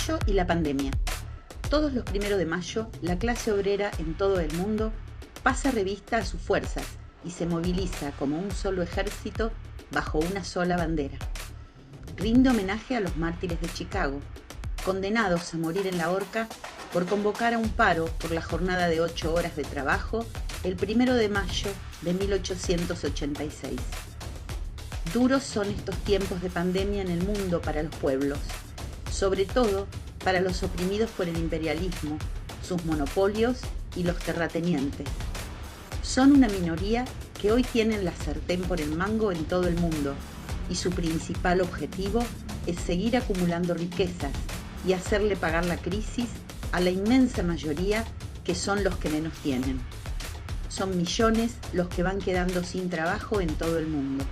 mayo y la pandemia. Todos los 1 de mayo, la clase obrera en todo el mundo pasa revista a sus fuerzas y se moviliza como un solo ejército bajo una sola bandera. Rinde homenaje a los mártires de Chicago, condenados a morir en la horca por convocar a un paro por la jornada de 8 horas de trabajo el 1 de mayo de 1886. Duros son estos tiempos de pandemia en el mundo para los pueblos, sobre todo para los oprimidos por el imperialismo, sus monopolios y los terratenientes. Son una minoría que hoy tienen la sartén por el mango en todo el mundo y su principal objetivo es seguir acumulando riquezas y hacerle pagar la crisis a la inmensa mayoría que son los que menos tienen. Son millones los que van quedando sin trabajo en todo el mundo.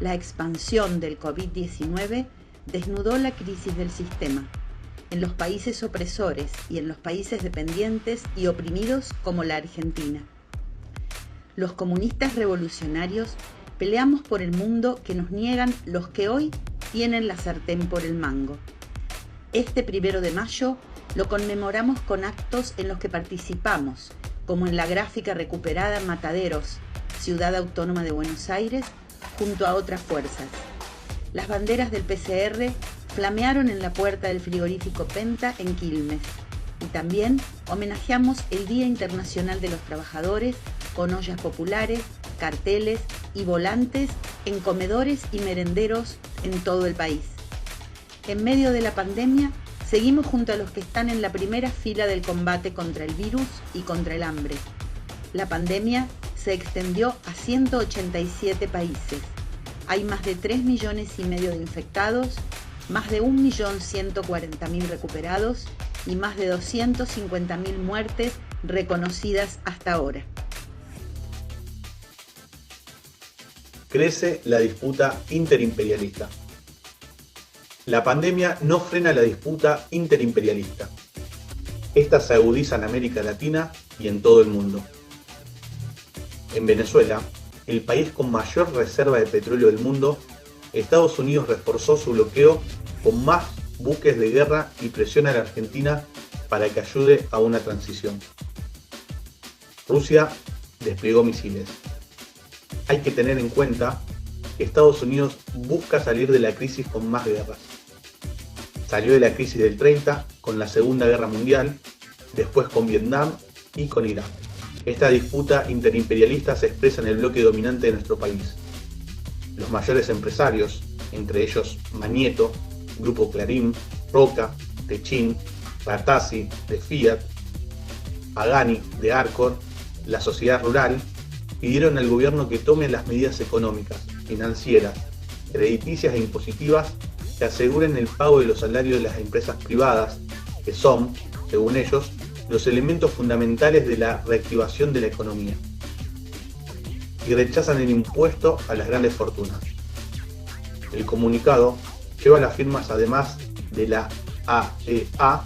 La expansión del COVID-19 desnudó la crisis del sistema en los países opresores y en los países dependientes y oprimidos como la Argentina. Los comunistas revolucionarios peleamos por el mundo que nos niegan los que hoy tienen la sartén por el mango. Este 1 de mayo lo conmemoramos con actos en los que participamos, como en la gráfica recuperada Mataderos, Ciudad Autónoma de Buenos Aires, junto a otras fuerzas. Las banderas del PCR flamearon en la puerta del frigorífico Penta en Quilmes y también homenajeamos el Día Internacional de los Trabajadores con ollas populares, carteles y volantes en comedores y merenderos en todo el país. En medio de la pandemia, seguimos junto a los que están en la primera fila del combate contra el virus y contra el hambre. La pandemia se extendió a 187 países. Hay más de 3,5 millones de infectados, más de 1.140.000 recuperados y más de 250.000 muertes reconocidas hasta ahora. Crece la disputa interimperialista. La pandemia no frena la disputa interimperialista. Esta se agudiza en América Latina y en todo el mundo. En Venezuela, el país con mayor reserva de petróleo del mundo, Estados Unidos reforzó su bloqueo con más buques de guerra y presiona a la Argentina para que ayude a una transición. Rusia desplegó misiles. Hay que tener en cuenta que Estados Unidos busca salir de la crisis con más guerras. Salió de la crisis del 30 con la Segunda Guerra Mundial, después con Vietnam y con Irak. Esta disputa interimperialista se expresa en el bloque dominante de nuestro país. Los mayores empresarios, entre ellos Magneto, Grupo Clarín, Roca, Techin, Ratazzi, de Fiat, Pagani, de Arcor, la sociedad rural, pidieron al gobierno que tome las medidas económicas, financieras, crediticias e impositivas que aseguren el pago de los salarios de las empresas privadas, que son, según ellos, los elementos fundamentales de la reactivación de la economía. Y rechazan el impuesto a las grandes fortunas. El comunicado lleva las firmas además de la AEA,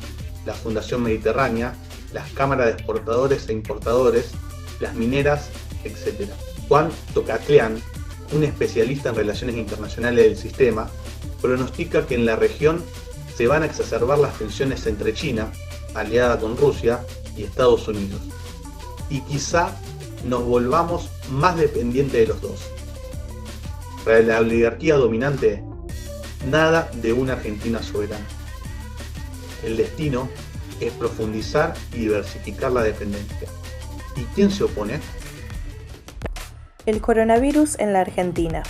la Fundación Mediterránea, las cámaras de exportadores e importadores, las mineras, etc. Juan Tocatlián, un especialista en relaciones internacionales del sistema, pronostica que en la región se van a exacerbar las tensiones entre China, aliada con Rusia, y Estados Unidos. Y quizá nos volvamos más dependientes de los dos. Para la oligarquía dominante, nada de una Argentina soberana. El destino es profundizar y diversificar la dependencia. ¿Y quién se opone? El coronavirus en la Argentina.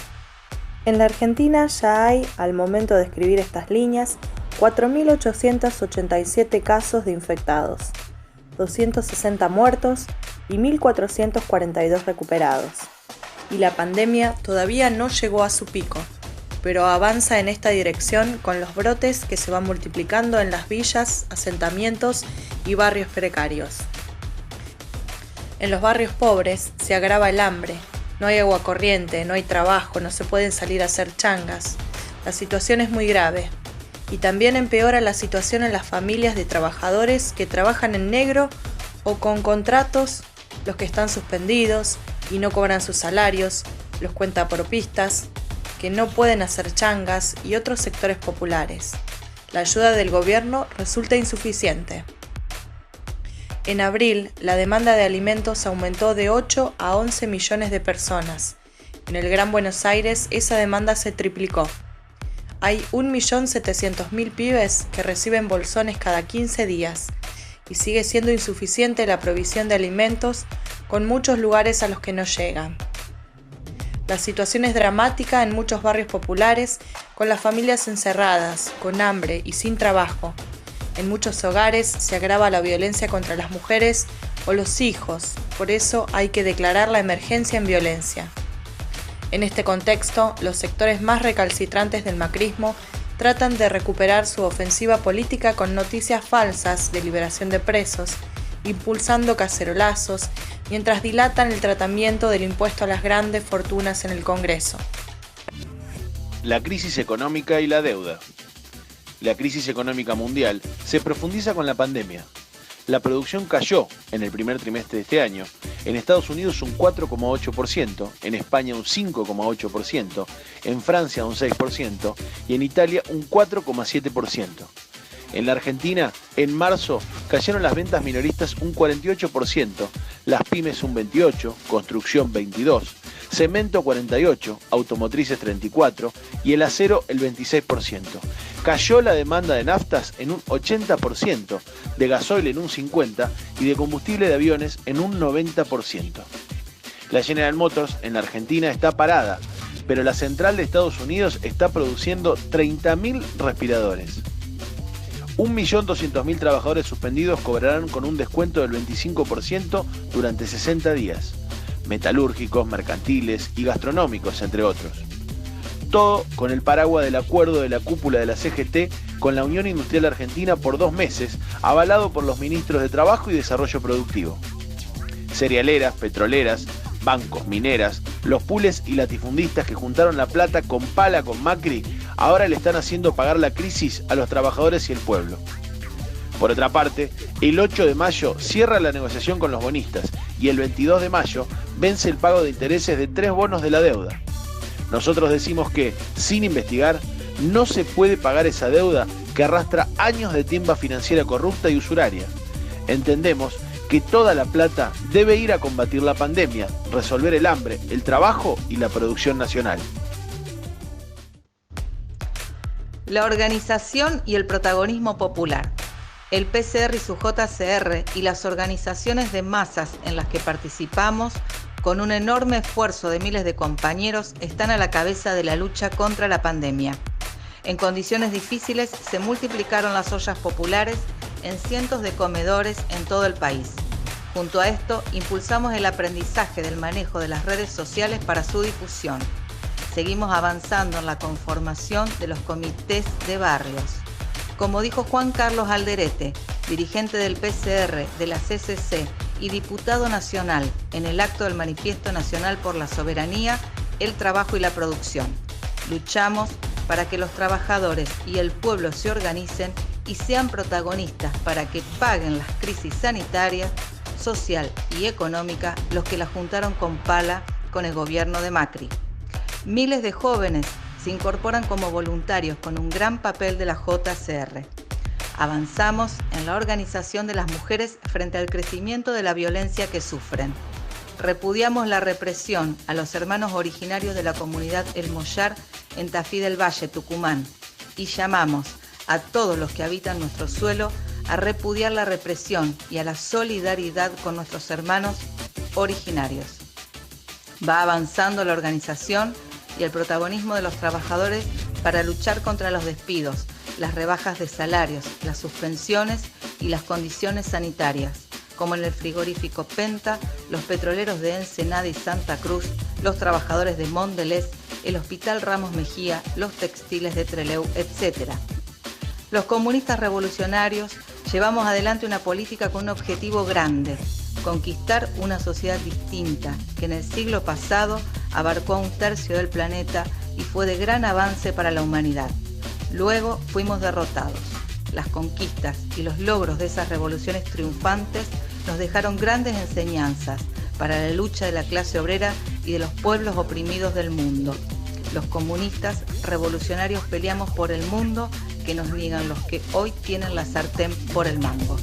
En la Argentina ya hay, al momento de escribir estas líneas, 4.887 casos de infectados, 260 muertos y 1.442 recuperados. Y la pandemia todavía no llegó a su pico, pero avanza en esta dirección con los brotes que se van multiplicando en las villas, asentamientos y barrios precarios. En los barrios pobres se agrava el hambre. No hay agua corriente, no hay trabajo, no se pueden salir a hacer changas. La situación es muy grave. Y también empeora la situación en las familias de trabajadores que trabajan en negro o con contratos, los que están suspendidos y no cobran sus salarios, los cuentapropistas, que no pueden hacer changas y otros sectores populares. La ayuda del gobierno resulta insuficiente. En abril, la demanda de alimentos aumentó de 8 a 11 millones de personas. En el Gran Buenos Aires, esa demanda se triplicó. Hay 1.700.000 pibes que reciben bolsones cada 15 días y sigue siendo insuficiente la provisión de alimentos con muchos lugares a los que no llegan. La situación es dramática en muchos barrios populares, con las familias encerradas, con hambre y sin trabajo. En muchos hogares se agrava la violencia contra las mujeres o los hijos, por eso hay que declarar la emergencia en violencia. En este contexto, los sectores más recalcitrantes del macrismo tratan de recuperar su ofensiva política con noticias falsas de liberación de presos, impulsando cacerolazos, mientras dilatan el tratamiento del impuesto a las grandes fortunas en el Congreso. La crisis económica y la deuda. La crisis económica mundial se profundiza con la pandemia. La producción cayó en el primer trimestre de este año, en Estados Unidos un 4,8%, en España un 5,8%, en Francia un 6% y en Italia un 4,7%. En la Argentina, en marzo, cayeron las ventas minoristas un 48%, las pymes un 28%, construcción 22%, cemento 48%, automotrices 34% y el acero el 26%. Cayó la demanda de naftas en un 80%, de gasoil en un 50% y de combustible de aviones en un 90%. La General Motors en la Argentina está parada, pero la central de Estados Unidos está produciendo 30.000 respiradores. 1.200.000 trabajadores suspendidos cobrarán con un descuento del 25% durante 60 días. Metalúrgicos, mercantiles y gastronómicos, entre otros. Todo con el paraguas del acuerdo de la cúpula de la CGT con la Unión Industrial Argentina por 2 meses, avalado por los ministros de Trabajo y Desarrollo Productivo. Cerealeras, petroleras, bancos, mineras, los pules y latifundistas que juntaron la plata con pala con Macri, ahora le están haciendo pagar la crisis a los trabajadores y el pueblo. Por otra parte, el 8 de mayo cierra la negociación con los bonistas y el 22 de mayo vence el pago de intereses de 3 bonos de la deuda. Nosotros decimos que, sin investigar, no se puede pagar esa deuda que arrastra años de timba financiera corrupta y usuraria. Entendemos que toda la plata debe ir a combatir la pandemia, resolver el hambre, el trabajo y la producción nacional. La organización y el protagonismo popular. El PCR y su JCR y las organizaciones de masas en las que participamos, con un enorme esfuerzo de miles de compañeros, están a la cabeza de la lucha contra la pandemia. En condiciones difíciles se multiplicaron las ollas populares en cientos de comedores en todo el país. Junto a esto, impulsamos el aprendizaje del manejo de las redes sociales para su difusión. Seguimos avanzando en la conformación de los comités de barrios. Como dijo Juan Carlos Alderete, dirigente del PCR, de la CCC y diputado nacional en el acto del Manifiesto Nacional por la Soberanía, el Trabajo y la Producción. Luchamos para que los trabajadores y el pueblo se organicen y sean protagonistas para que paguen las crisis sanitarias, social y económica los que la juntaron con pala con el gobierno de Macri. Miles de jóvenes se incorporan como voluntarios con un gran papel de la JCR. Avanzamos en la organización de las mujeres frente al crecimiento de la violencia que sufren. Repudiamos la represión a los hermanos originarios de la comunidad El Mollar en Tafí del Valle, Tucumán, y llamamos a todos los que habitan nuestro suelo a repudiar la represión y a la solidaridad con nuestros hermanos originarios. Va avanzando la organización y el protagonismo de los trabajadores para luchar contra los despidos, las rebajas de salarios, las suspensiones y las condiciones sanitarias, como en el frigorífico Penta, los petroleros de Ensenada y Santa Cruz, los trabajadores de Mondelez, el Hospital Ramos Mejía, los textiles de Trelew, etc. Los comunistas revolucionarios llevamos adelante una política con un objetivo grande: conquistar una sociedad distinta que en el siglo pasado abarcó a 1/3 del planeta y fue de gran avance para la humanidad. Luego fuimos derrotados. Las conquistas y los logros de esas revoluciones triunfantes nos dejaron grandes enseñanzas para la lucha de la clase obrera y de los pueblos oprimidos del mundo. Los comunistas revolucionarios peleamos por el mundo que nos niegan los que hoy tienen la sartén por el mango.